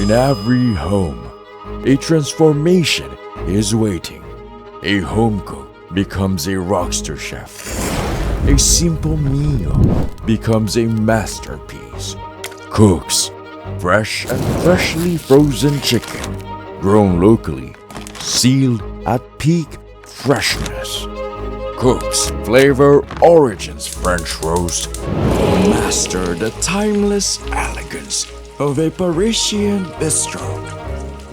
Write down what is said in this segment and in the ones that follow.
In every home, a transformation is waiting. A home cook becomes a rockstar chef. A simple meal becomes a masterpiece. Cooks fresh and freshly frozen chicken, grown locally, sealed at peak freshness. Cooks flavor origins French roast, master the timeless elegance of a Parisian bistro.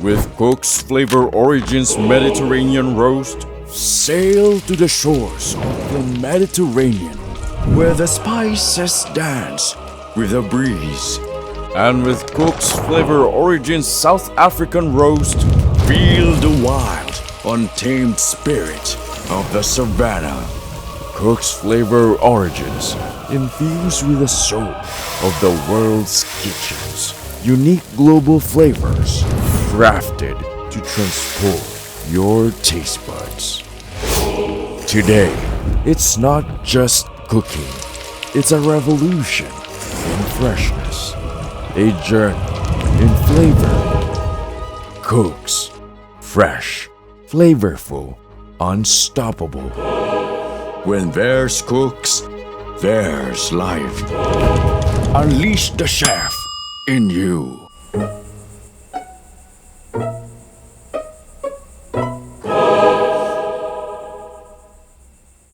With Cook's Flavor Origins Mediterranean roast, sail to the shores of the Mediterranean, where the spices dance with a breeze. And with Cook's Flavor Origins South African roast, feel the wild, untamed spirit of the savannah. Cook's Flavor Origins, infused with the soul of the world's kitchens. Unique global flavors, crafted to transport your taste buds. Today, it's not just cooking, it's a revolution in freshness, a journey in flavor. Cooks, fresh, flavorful, unstoppable. When there's cooks, there's life. Unleash the chef in you.